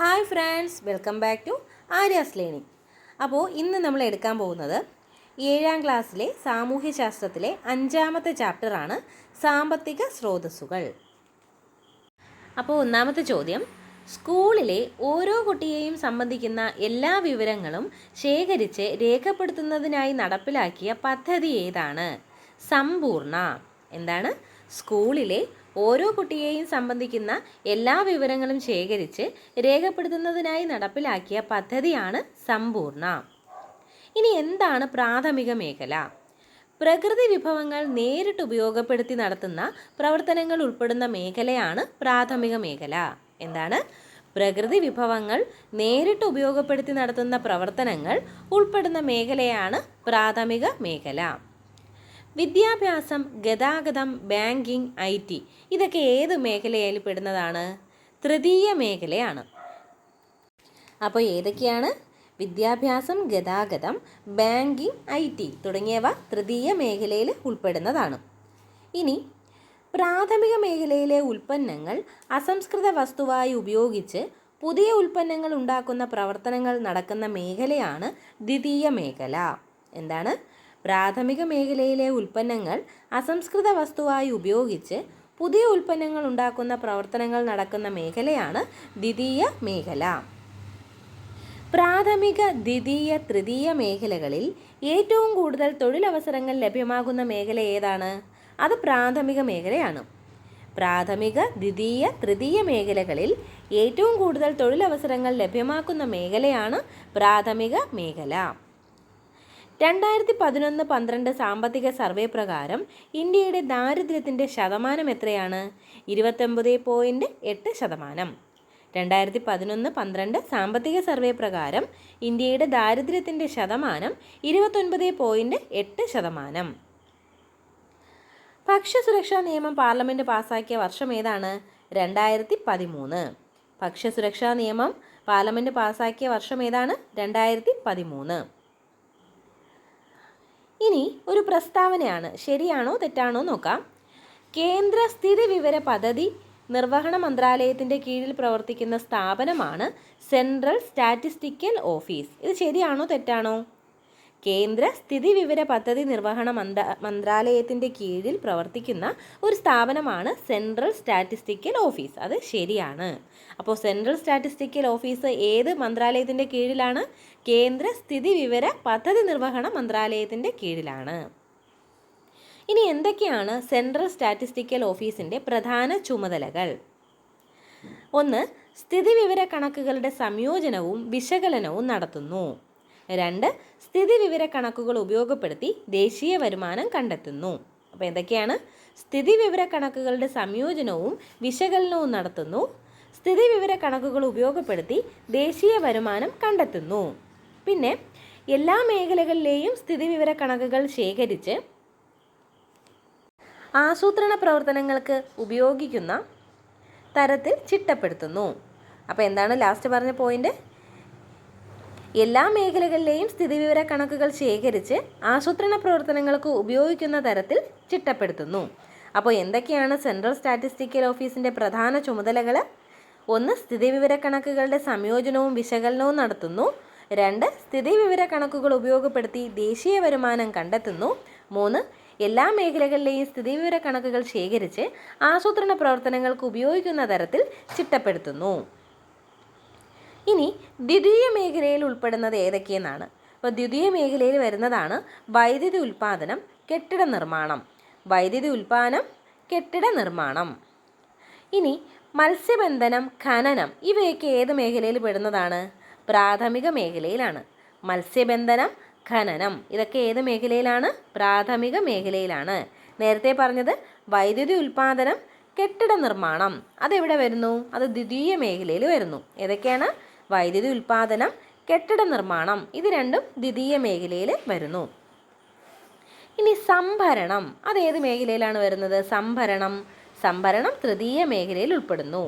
Hi friends, welcome back to Arya's learning. അപ്പോൾ ഇന്ന് നമ്മൾ എടുക്കാൻ പോകുന്നത് 7ാം ക്ലാസ്സിലെ സാമൂഹ്യശാസ്ത്രത്തിലെ 5ാമത്തെ ചാപ്റ്ററാണ് സാമ്പത്തിക സ്രോതസ്സുകൾ. അപ്പോൾ ഒന്നാമത്തെ ചോദ്യം, സ്കൂളിലെ ഓരോ കുട്ടിയെയും സംബന്ധിക്കുന്ന എല്ലാ വിവരങ്ങളും ശേഖരിച്ച് രേഖപ്പെടുത്തുന്നതിനായി നടപ്പിലാക്കിയ പദ്ധതി ഏതാണ്? സമ്പൂർണ്ണ. എന്താണ്? സ്കൂളിലെ ഓരോ കുട്ടിയെയും സംബന്ധിക്കുന്ന എല്ലാ വിവരങ്ങളും ശേഖരിച്ച് രേഖപ്പെടുത്തുന്നതിനായി നടപ്പിലാക്കിയ പദ്ധതിയാണ് സമ്പൂർണ്ണ. ഇനി എന്താണ് പ്രാഥമിക മേഖല? പ്രകൃതി വിഭവങ്ങൾ നേരിട്ട് ഉപയോഗപ്പെടുത്തി നടത്തുന്ന പ്രവർത്തനങ്ങൾ ഉൾപ്പെടുന്ന മേഖലയാണ് പ്രാഥമിക മേഖല. എന്താണ്? പ്രകൃതി വിഭവങ്ങൾ നേരിട്ട് ഉപയോഗപ്പെടുത്തി നടത്തുന്ന പ്രവർത്തനങ്ങൾ ഉൾപ്പെടുന്ന മേഖലയാണ് പ്രാഥമിക മേഖല. വിദ്യാഭ്യാസം, ഗതാഗതം, ബാങ്കിംഗ്, IT ഇതൊക്കെ ഏത് മേഖലയിൽ പെടുന്നതാണ്? തൃതീയ മേഖലയാണ്. അപ്പോൾ ഏതൊക്കെയാണ്? വിദ്യാഭ്യാസം, ഗതാഗതം, ബാങ്കിംഗ്, IT തുടങ്ങിയവ തൃതീയ മേഖലയിൽ ഉൾപ്പെടുന്നതാണ്. ഇനി പ്രാഥമിക മേഖലയിലെ ഉൽപ്പന്നങ്ങൾ അസംസ്കൃത വസ്തുവായി ഉപയോഗിച്ച് പുതിയ ഉൽപ്പന്നങ്ങൾ ഉണ്ടാക്കുന്ന പ്രവർത്തനങ്ങൾ നടക്കുന്ന മേഖലയാണ് ദ്വിതീയ മേഖല. എന്താണ്? പ്രാഥമിക മേഖലയിലെ ഉൽപ്പന്നങ്ങൾ അസംസ്കൃത വസ്തുവായി ഉപയോഗിച്ച് പുതിയ ഉൽപ്പന്നങ്ങൾ ഉണ്ടാക്കുന്ന പ്രവർത്തനങ്ങൾ നടക്കുന്ന മേഖലയാണ് ദ്വിതീയ മേഖല. പ്രാഥമിക, ദ്വിതീയ, തൃതീയ മേഖലകളിൽ ഏറ്റവും കൂടുതൽ തൊഴിലവസരങ്ങൾ ലഭ്യമാകുന്ന മേഖല ഏതാണ്? അത് പ്രാഥമിക മേഖലയാണ്. പ്രാഥമിക, ദ്വിതീയ, തൃതീയ മേഖലകളിൽ ഏറ്റവും കൂടുതൽ തൊഴിലവസരങ്ങൾ ലഭ്യമാക്കുന്ന മേഖലയാണ് പ്രാഥമിക മേഖല. 2011-12 സാമ്പത്തിക സർവേ പ്രകാരം ഇന്ത്യയുടെ ദാരിദ്ര്യത്തിൻ്റെ ശതമാനം എത്രയാണ്? 29.8%. 2011-12 സാമ്പത്തിക സർവേ പ്രകാരം ഇന്ത്യയുടെ ദാരിദ്ര്യത്തിൻ്റെ ശതമാനം 29.8%. ഭക്ഷ്യസുരക്ഷാ നിയമം പാർലമെൻറ്റ് പാസാക്കിയ വർഷം ഏതാണ്? 2013. ഭക്ഷ്യസുരക്ഷാ നിയമം പാർലമെൻറ്റ് പാസാക്കിയ വർഷം ഏതാണ്? 2013. ഇനി ഒരു പ്രസ്താവനയാണ്, ശരിയാണോ തെറ്റാണോ നോക്കാം. കേന്ദ്ര സ്ഥിതി വിവര പദ്ധതി നിർവഹണ മന്ത്രാലയത്തിൻ്റെ കീഴിൽ പ്രവർത്തിക്കുന്ന സ്ഥാപനമാണ് സെൻട്രൽ സ്റ്റാറ്റിസ്റ്റിക്കൽ ഓഫീസ്. ഇത് ശരിയാണോ തെറ്റാണോ? കേന്ദ്ര സ്ഥിതി വിവര പദ്ധതി നിർവഹണ മന്ത്രാലയത്തിൻ്റെ കീഴിൽ പ്രവർത്തിക്കുന്ന ഒരു സ്ഥാപനമാണ് സെൻട്രൽ സ്റ്റാറ്റിസ്റ്റിക്കൽ ഓഫീസ്. അത് ശരിയാണ്. അപ്പോൾ സെൻട്രൽ സ്റ്റാറ്റിസ്റ്റിക്കൽ ഓഫീസ് ഏത് മന്ത്രാലയത്തിൻ്റെ കീഴിലാണ്? കേന്ദ്ര സ്ഥിതി വിവര പദ്ധതി നിർവഹണ മന്ത്രാലയത്തിൻ്റെ കീഴിലാണ്. ഇനി എന്തൊക്കെയാണ് സെൻട്രൽ സ്റ്റാറ്റിസ്റ്റിക്കൽ ഓഫീസിൻ്റെ പ്രധാന ചുമതലകൾ? 1. സ്ഥിതിവിവര കണക്കുകളുടെ സംയോജനവും വിശകലനവും നടത്തുന്നു. 2. സ്ഥിതിവിവര കണക്കുകൾ ഉപയോഗപ്പെടുത്തി ദേശീയ വരുമാനം കണ്ടെത്തുന്നു. അപ്പോൾ എന്തൊക്കെയാണ്? സ്ഥിതിവിവര കണക്കുകളുടെ സംയോജനവും വിശകലനവും നടത്തുന്നു. സ്ഥിതിവിവര കണക്കുകൾ ഉപയോഗപ്പെടുത്തി ദേശീയ വരുമാനം കണ്ടെത്തുന്നു. പിന്നെ എല്ലാ മേഖലകളിലെയും സ്ഥിതിവിവര കണക്കുകൾ ശേഖരിച്ച് ആസൂത്രണ പ്രവർത്തനങ്ങൾക്ക് ഉപയോഗിക്കുന്ന തരത്തിൽ ചിട്ടപ്പെടുത്തുന്നു. അപ്പോൾ എന്താണ് ലാസ്റ്റ് പറഞ്ഞ പോയിന്റ്? എല്ലാ മേഖലകളിലെയും സ്ഥിതിവിവര കണക്കുകൾ ശേഖരിച്ച് ആസൂത്രണ പ്രവർത്തനങ്ങൾക്ക് ഉപയോഗിക്കുന്ന തരത്തിൽ ചിട്ടപ്പെടുത്തുന്നു. അപ്പോൾ എന്തൊക്കെയാണ് സെൻട്രൽ സ്റ്റാറ്റിസ്റ്റിക്കൽ ഓഫീസിൻ്റെ പ്രധാന ചുമതലകൾ? 1. സ്ഥിതിവിവര കണക്കുകളുടെ സംയോജനവും വിശകലനവും നടത്തുന്നു. 2. സ്ഥിതിവിവര കണക്കുകൾ ഉപയോഗപ്പെടുത്തി ദേശീയ വരുമാനം കണ്ടെത്തുന്നു. 3. എല്ലാ മേഖലകളിലെയും സ്ഥിതിവിവര കണക്കുകൾ ശേഖരിച്ച് ആസൂത്രണ പ്രവർത്തനങ്ങൾക്ക് ഉപയോഗിക്കുന്ന തരത്തിൽ ചിട്ടപ്പെടുത്തുന്നു. ഇനി ദ്വിതീയ മേഖലയിൽ ഉൾപ്പെടുന്നത് ഏതൊക്കെയെന്നാണ്. അപ്പോൾ ദ്വിതീയ മേഖലയിൽ വരുന്നതാണ് വൈദ്യുതി ഉൽപ്പാദനം, കെട്ടിട നിർമ്മാണം. വൈദ്യുതി ഉൽപ്പാദനം, കെട്ടിട നിർമ്മാണം. ഇനി മത്സ്യബന്ധനം, ഖനനം ഇവയൊക്കെ ഏത് മേഖലയിൽ പെടുന്നതാണ്? പ്രാഥമിക മേഖലയിലാണ്. മത്സ്യബന്ധനം, ഖനനം ഇതൊക്കെ ഏത് മേഖലയിലാണ്? പ്രാഥമിക മേഖലയിലാണ്. നേരത്തെ പറഞ്ഞത് വൈദ്യുതി ഉൽപ്പാദനം, കെട്ടിട നിർമ്മാണം അതെവിടെ വരുന്നു? അത് ദ്വിതീയ മേഖലയിൽ വരുന്നു. ഏതൊക്കെയാണ്? വൈദ്യുതി ഉൽപ്പാദനം, കെട്ടിട നിർമ്മാണം ഇത് രണ്ടും ദ്വിതീയ മേഖലയിൽ വരുന്നു. ഇനി സംഭരണം അതേത് മേഖലയിലാണ് വരുന്നത്? സംഭരണം തൃതീയ മേഖലയിൽ ഉൾപ്പെടുന്നു.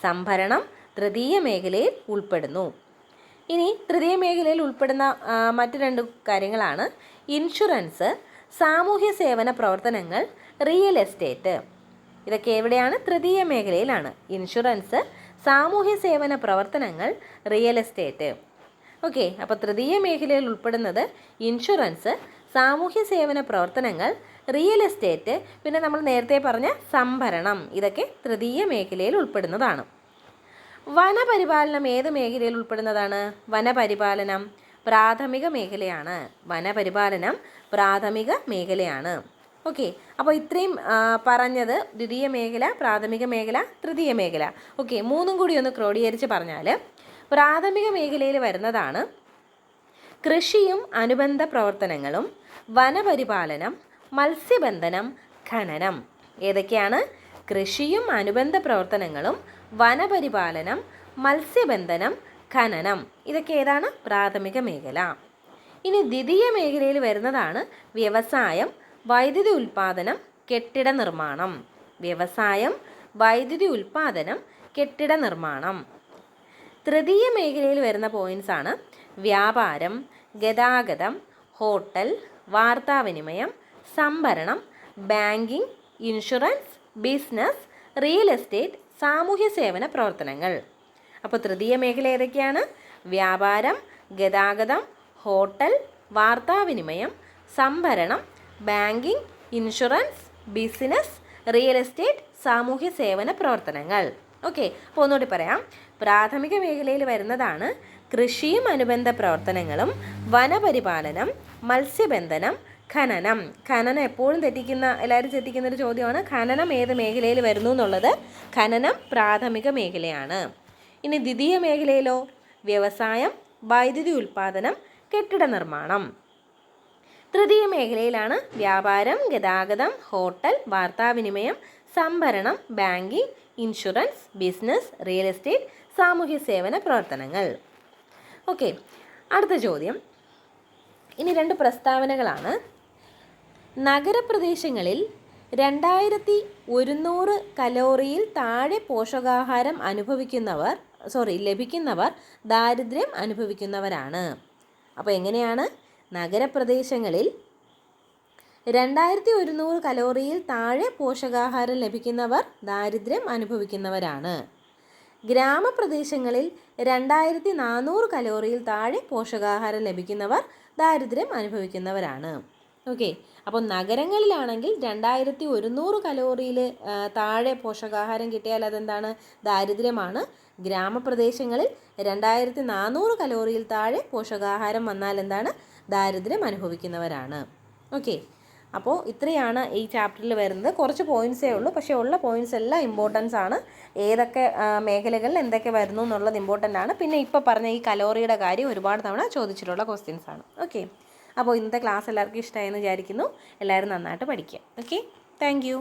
സംഭരണം തൃതീയ മേഖലയിൽ ഉൾപ്പെടുന്നു. ഇനി തൃതീയ മേഖലയിൽ ഉൾപ്പെടുന്ന മറ്റു 2 കാര്യങ്ങളാണ് ഇൻഷുറൻസ്, സാമൂഹ്യ സേവന പ്രവർത്തനങ്ങൾ, റിയൽ എസ്റ്റേറ്റ്. ഇതൊക്കെ എവിടെയാണ്? തൃതീയ മേഖലയിലാണ്. ഇൻഷുറൻസ്, സാമൂഹ്യ സേവന പ്രവർത്തനങ്ങൾ, റിയൽ എസ്റ്റേറ്റ്. ഓക്കെ, അപ്പോൾ തൃതീയ മേഖലയിൽ ഉൾപ്പെടുന്നത് ഇൻഷുറൻസ്, സാമൂഹ്യ സേവന പ്രവർത്തനങ്ങൾ, റിയൽ എസ്റ്റേറ്റ്, പിന്നെ നമ്മൾ നേരത്തെ പറഞ്ഞ സംഭരണം, ഇതൊക്കെ തൃതീയ മേഖലയിൽ ഉൾപ്പെടുന്നതാണ്. വനപരിപാലനം ഏത് മേഖലയിൽ ഉൾപ്പെടുന്നതാണ്? വനപരിപാലനം പ്രാഥമിക മേഖലയാണ്. വനപരിപാലനം പ്രാഥമിക മേഖലയാണ്. ഓക്കെ, അപ്പോൾ ഇത്രയും പറഞ്ഞത് ദ്വിതീയ മേഖല, പ്രാഥമിക മേഖല, തൃതീയ മേഖല. ഓക്കെ, മൂന്നും കൂടി ഒന്ന് ക്രോഡീകരിച്ച് പറഞ്ഞാൽ പ്രാഥമിക മേഖലയിൽ വരുന്നതാണ് കൃഷിയും അനുബന്ധ പ്രവർത്തനങ്ങളും, വനപരിപാലനം, മത്സ്യബന്ധനം, ഖനനം. ഏതൊക്കെയാണ്? കൃഷിയും അനുബന്ധ പ്രവർത്തനങ്ങളും, വനപരിപാലനം, മത്സ്യബന്ധനം, ഖനനം. ഇതൊക്കെ ഏതാണ്? പ്രാഥമിക മേഖല. ഇനി ദ്വിതീയ മേഖലയിൽ വരുന്നതാണ് വ്യവസായം, വൈദ്യുതി ഉൽപ്പാദനം, കെട്ടിട നിർമ്മാണം. വ്യവസായം, വൈദ്യുതി ഉൽപ്പാദനം, കെട്ടിട നിർമ്മാണം. തൃതീയ മേഖലയിൽ വരുന്ന പോയിന്റ്സ് ആണ് വ്യാപാരം, ഗതാഗതം, ഹോട്ടൽ, വാർത്താവിനിമയം, സംഭരണം, banking, insurance, business, real estate, സാമൂഹ്യ സേവന പ്രവർത്തനങ്ങൾ. അപ്പോൾ തൃതീയ മേഖല ഏതൊക്കെയാണ്? വ്യാപാരം, ഗതാഗതം, ഹോട്ടൽ, വാർത്താവിനിമയം, സംഭരണം, banking, insurance, business, real estate, സാമൂഹ്യ സേവന പ്രവർത്തനങ്ങൾ. ഓക്കെ, അപ്പോൾ ഒന്നുകൂടി പറയാം. പ്രാഥമിക മേഖലയിൽ വരുന്നതാണ് കൃഷിയും അനുബന്ധ പ്രവർത്തനങ്ങളും, വനപരിപാലനം, മത്സ്യബന്ധനം, ഖനനം. ഖനനം എപ്പോഴും എല്ലാവരും തെറ്റിക്കുന്ന ഒരു ചോദ്യമാണ്. ഖനനം ഏത് മേഖലയിൽ വരുന്നു എന്നുള്ളത്. ഖനനം പ്രാഥമിക മേഖലയാണ്. ഇനി ദ്വിതീയ മേഖലയിലോ? വ്യവസായം, വൈദ്യുതി ഉൽപ്പാദനം, കെട്ടിട നിർമ്മാണം. തൃതീയ മേഖലയിലാണ് വ്യാപാരം, ഗതാഗതം, ഹോട്ടൽ, വാർത്താവിനിമയം, സംഭരണം, banking, insurance, business, real estate, സാമൂഹ്യ സേവന പ്രവർത്തനങ്ങൾ. ഓക്കെ, അടുത്ത ചോദ്യം. ഇനി 2 പ്രസ്താവനകളാണ്. നഗരപ്രദേശങ്ങളിൽ 2100 കലോറിയിൽ താഴെ പോഷകാഹാരം ലഭിക്കുന്നവർ ദാരിദ്ര്യം അനുഭവിക്കുന്നവരാണ്. അപ്പോൾ എങ്ങനെയാണ്? നഗരപ്രദേശങ്ങളിൽ 2100 കലോറിയിൽ താഴെ പോഷകാഹാരം ലഭിക്കുന്നവർ ദാരിദ്ര്യം അനുഭവിക്കുന്നവരാണ്. ഗ്രാമപ്രദേശങ്ങളിൽ 2400 കലോറിയിൽ താഴെ പോഷകാഹാരം ലഭിക്കുന്നവർ ദാരിദ്ര്യം അനുഭവിക്കുന്നവരാണ്. ഓക്കെ, അപ്പോൾ നഗരങ്ങളിലാണെങ്കിൽ 2100 കലോറിയിൽ താഴെ പോഷകാഹാരം കിട്ടിയാൽ അതെന്താണ്? ദാരിദ്ര്യമാണ്. ഗ്രാമപ്രദേശങ്ങളിൽ 2400 കലോറിയിൽ താഴെ പോഷകാഹാരം വന്നാൽ എന്താണ്? ദാരിദ്ര്യം അനുഭവിക്കുന്നവരാണ്. ഓക്കെ, അപ്പോൾ ഇത്രയാണ് ഈ ചാപ്റ്ററിൽ വരുന്നത്. കുറച്ച് പോയിൻറ്റ്സേ ഉള്ളൂ, പക്ഷേ ഉള്ള പോയിൻറ്റ്സ് എല്ലാം ഇമ്പോർട്ടൻസ് ആണ്. ഏതൊക്കെ മേഖലകളിൽ എന്തൊക്കെ വരുന്നു എന്നുള്ളത് ഇമ്പോർട്ടൻ്റ് ആണ്. പിന്നെ ഇപ്പോൾ പറഞ്ഞ ഈ കലോറിയുടെ കാര്യം ഒരുപാട് തവണ ചോദിച്ചിട്ടുള്ള ക്വസ്റ്റ്യൻസ് ആണ്. ഓക്കെ, അപ്പോൾ ഇന്നത്തെ ക്ലാസ് എല്ലാവർക്കും ഇഷ്ടമായെന്ന് വിചാരിക്കുന്നു. എല്ലാവരും നന്നായിട്ട് പഠിക്കുക. Okay, thank you.